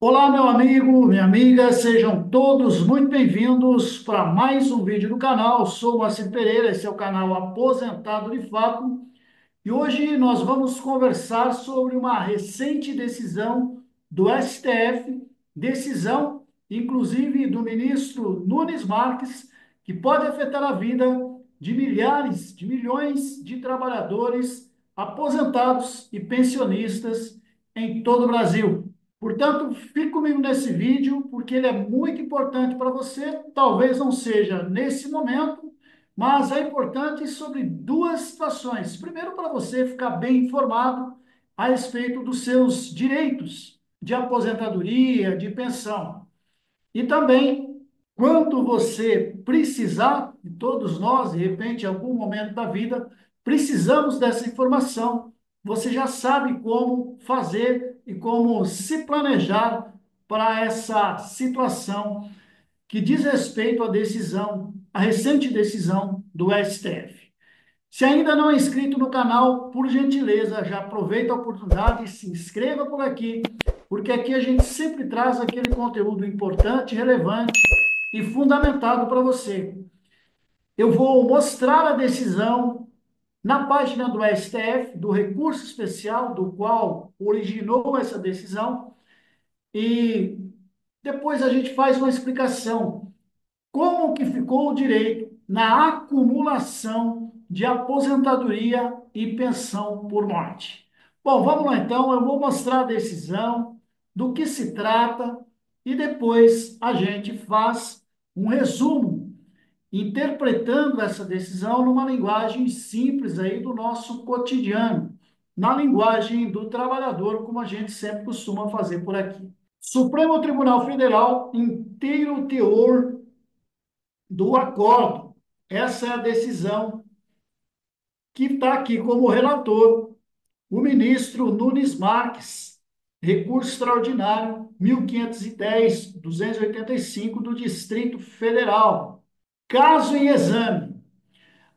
Olá, meu amigo, minha amiga, sejam todos muito bem-vindos para mais um vídeo do canal. Sou o Moacir Pereira, esse é o canal Aposentado de Fato, e hoje nós vamos conversar sobre uma recente decisão do STF, decisão, inclusive, do ministro Nunes Marques, que pode afetar a vida de milhares, de milhões de trabalhadores aposentados e pensionistas em todo o Brasil. Portanto, fique comigo nesse vídeo, porque ele é muito importante para você. Talvez não seja nesse momento, mas é importante sobre duas situações. Primeiro, para você ficar bem informado a respeito dos seus direitos de aposentadoria, de pensão. E também, quando você precisar, e todos nós, de repente, em algum momento da vida, precisamos dessa informação, você já sabe como fazer e como se planejar para essa situação que diz respeito à decisão, à recente decisão do STF. Se ainda não é inscrito no canal, por gentileza, já aproveita a oportunidade e se inscreva por aqui, porque aqui a gente sempre traz aquele conteúdo importante, relevante e fundamentado para você. Eu vou mostrar a decisão na página do STF, do recurso especial do qual originou essa decisão, e depois a gente faz uma explicação como que ficou o direito na acumulação de aposentadoria e pensão por morte. Bom, vamos lá então, eu vou mostrar a decisão, do que se trata e depois a gente faz um resumo interpretando essa decisão numa linguagem simples aí do nosso cotidiano, na linguagem do trabalhador, como a gente sempre costuma fazer por aqui. Supremo Tribunal Federal, inteiro teor do acordo. Essa é a decisão que está aqui como relator o ministro Nunes Marques, recurso extraordinário 1510-285 do Distrito Federal. Caso em exame.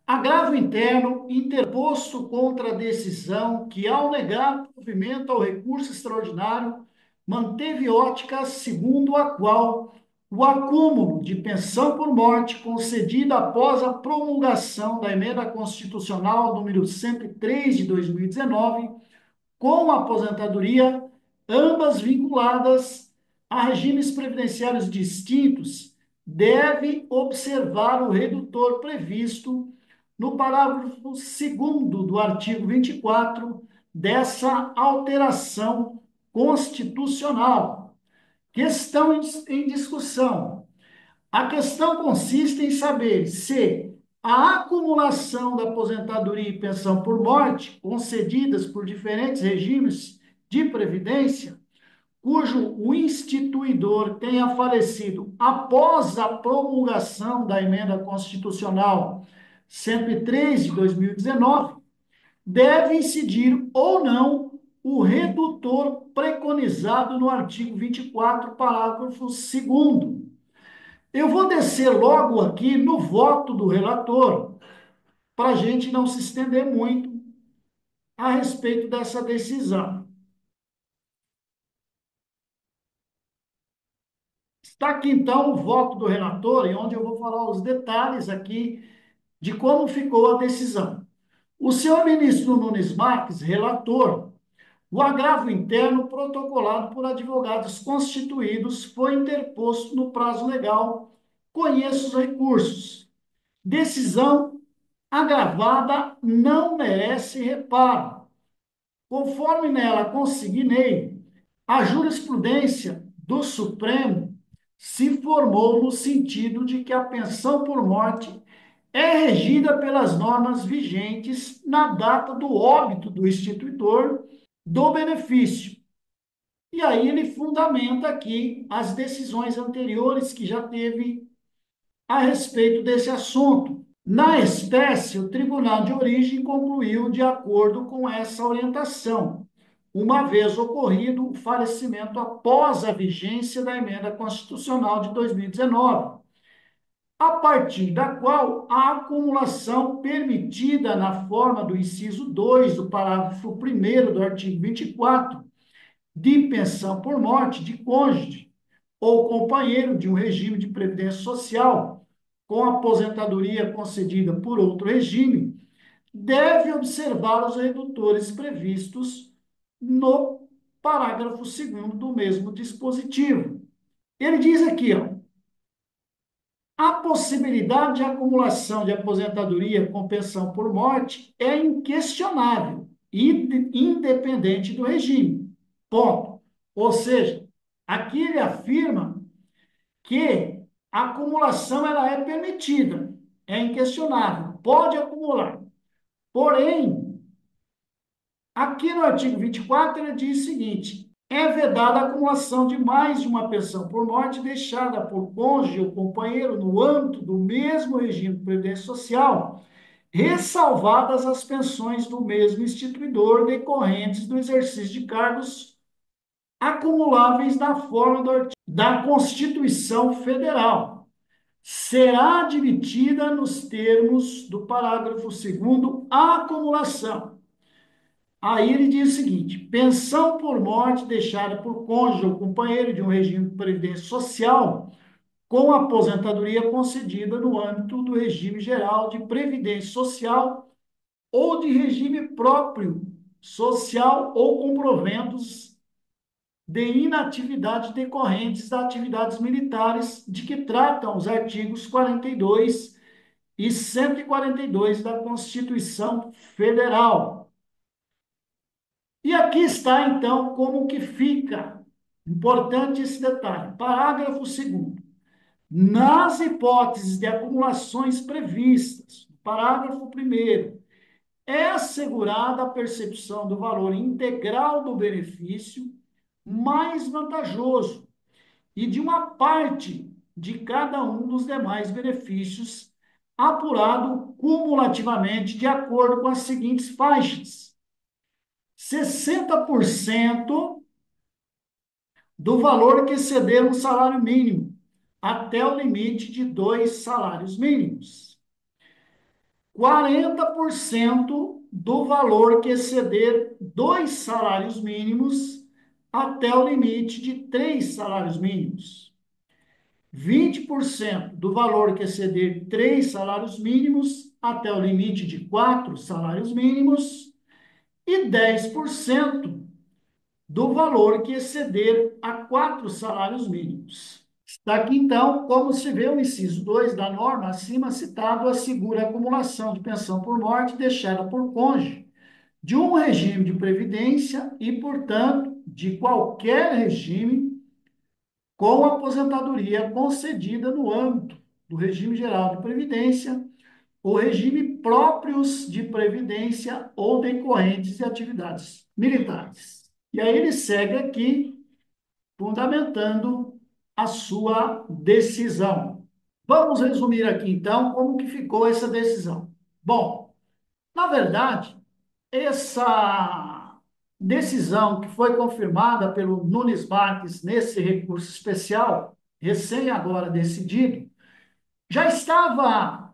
Agravo interno interposto contra a decisão que, ao negar provimento ao recurso extraordinário, manteve ótica segundo a qual o acúmulo de pensão por morte concedida após a promulgação da emenda constitucional número 103 de 2019, com a aposentadoria, ambas vinculadas a regimes previdenciários distintos, deve observar o redutor previsto no parágrafo 2º do artigo 24 dessa alteração constitucional. Questão em discussão. A questão consiste em saber se a acumulação da aposentadoria e pensão por morte, concedidas por diferentes regimes de previdência, cujo o instituidor tenha falecido após a promulgação da emenda constitucional 103 de 2019, deve incidir ou não o redutor preconizado no artigo 24, parágrafo 2º. Eu vou descer logo aqui no voto do relator, para a gente não se estender muito a respeito dessa decisão. Está aqui então o voto do relator, e onde eu vou falar os detalhes aqui de como ficou a decisão. O senhor ministro Nunes Marques, relator, o agravo interno protocolado por advogados constituídos foi interposto no prazo legal. Conheço os recursos. Decisão agravada não merece reparo. Conforme nela consignei, a jurisprudência do Supremo se formou no sentido de que a pensão por morte é regida pelas normas vigentes na data do óbito do instituidor do benefício. E aí ele fundamenta aqui as decisões anteriores que já teve a respeito desse assunto. Na espécie, o tribunal de origem concluiu de acordo com essa orientação, uma vez ocorrido o falecimento após a vigência da emenda constitucional de 2019, a partir da qual a acumulação permitida na forma do inciso 2 do parágrafo 1º do artigo 24 de pensão por morte de cônjuge ou companheiro de um regime de previdência social com aposentadoria concedida por outro regime, deve observar os redutores previstos no parágrafo 2º do mesmo dispositivo. Ele diz aqui, ó, a possibilidade de acumulação de aposentadoria com pensão por morte é inquestionável, independente do regime. Ponto. Ou seja, aqui ele afirma que a acumulação ela é permitida, é inquestionável, pode acumular. Porém, aqui no artigo 24, ele diz o seguinte: é vedada a acumulação de mais de uma pensão por morte deixada por cônjuge ou companheiro no âmbito do mesmo regime de previdência social, ressalvadas as pensões do mesmo instituidor decorrentes do exercício de cargos acumuláveis na forma da Constituição Federal. Será admitida nos termos do parágrafo 2º a acumulação. Aí ele diz o seguinte: pensão por morte deixada por cônjuge ou companheiro de um regime de previdência social com aposentadoria concedida no âmbito do regime geral de previdência social ou de regime próprio social ou com proventos de inatividade decorrentes das atividades militares de que tratam os artigos 42 e 142 da Constituição Federal. E aqui está, então, como que fica. Importante esse detalhe. Parágrafo 2º. Nas hipóteses de acumulações previstas, parágrafo 1º, é assegurada a percepção do valor integral do benefício mais vantajoso e de uma parte de cada um dos demais benefícios, apurado cumulativamente de acordo com as seguintes faixas: 60% do valor que exceder um salário mínimo, até o limite de 2 salários mínimos. 40% do valor que exceder 2 salários mínimos, até o limite de 3 salários mínimos. 20% do valor que exceder 3 salários mínimos, até o limite de 4 salários mínimos. E 10% do valor que exceder a 4 salários mínimos. Está aqui, então, como se vê o inciso 2 da norma acima citado, assegura a acumulação de pensão por morte deixada por cônjuge de um regime de previdência e, portanto, de qualquer regime com aposentadoria concedida no âmbito do regime geral de previdência ou regime próprios de previdência ou decorrentes de atividades militares. E aí ele segue aqui, fundamentando a sua decisão. Vamos resumir aqui, então, como que ficou essa decisão. Bom, na verdade, essa decisão que foi confirmada pelo Nunes Marques nesse recurso especial, recém agora decidido, já estava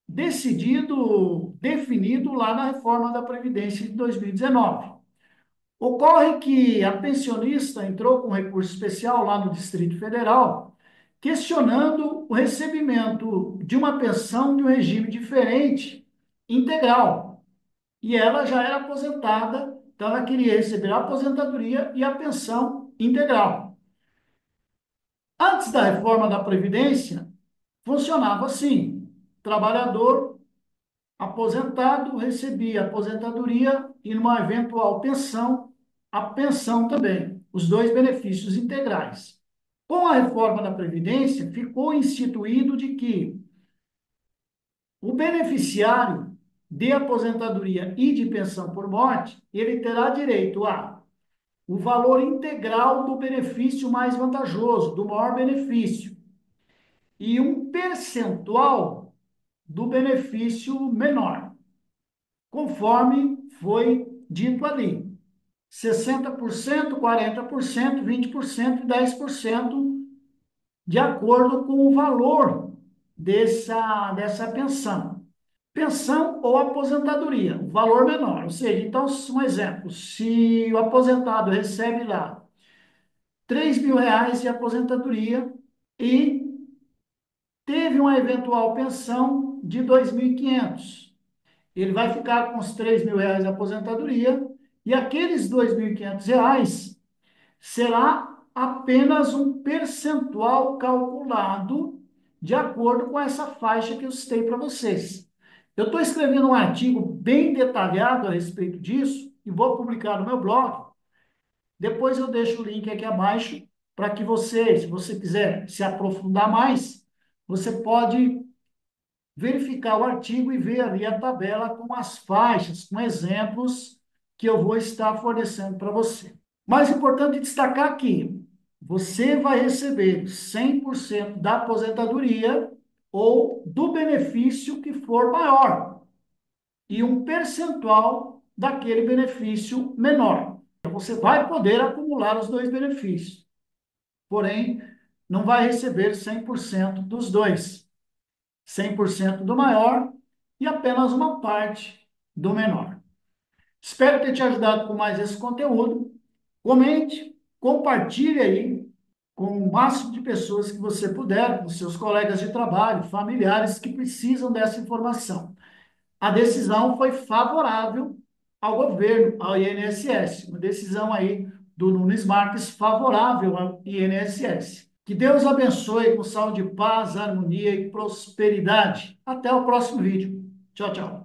decidido, definido lá na reforma da Previdência de 2019. Ocorre que a pensionista entrou com recurso especial lá no Distrito Federal, questionando o recebimento de uma pensão de um regime diferente, integral. E ela já era aposentada, então ela queria receber a aposentadoria e a pensão integral. Antes da reforma da Previdência, funcionava assim: trabalhador aposentado recebia aposentadoria e, numa eventual pensão, a pensão também, os dois benefícios integrais. Com a reforma da Previdência, ficou instituído de que o beneficiário de aposentadoria e de pensão por morte, ele terá direito a o valor integral do benefício mais vantajoso, do maior benefício, e um percentual do benefício menor, conforme foi dito ali. 60%, 40%, 20% e 10%, de acordo com o valor dessa pensão. Pensão ou aposentadoria, o valor menor. Ou seja, então, um exemplo, se o aposentado recebe lá R$ 3.000 de aposentadoria e teve uma eventual pensão de 2.500, ele vai ficar com os R$ 3.000 de aposentadoria e aqueles R$ 2.500 será apenas um percentual calculado de acordo com essa faixa que eu citei para vocês. Eu estou escrevendo um artigo bem detalhado a respeito disso e vou publicar no meu blog. Depois eu deixo o link aqui abaixo para que você, se você quiser se aprofundar mais, você pode verificar o artigo e ver ali a tabela com as faixas, com exemplos que eu vou estar fornecendo para você. Mais importante destacar que você vai receber 100% da aposentadoria ou do benefício que for maior e um percentual daquele benefício menor. Então, você vai poder acumular os dois benefícios, porém, não vai receber 100% dos dois. 100% do maior e apenas uma parte do menor. Espero ter te ajudado com mais esse conteúdo. Comente, compartilhe aí com o máximo de pessoas que você puder, com seus colegas de trabalho, familiares que precisam dessa informação. A decisão foi favorável ao governo, ao INSS, uma decisão aí do Nunes Marques favorável ao INSS. Que Deus abençoe com saúde, paz, harmonia e prosperidade. Até o próximo vídeo. Tchau, tchau.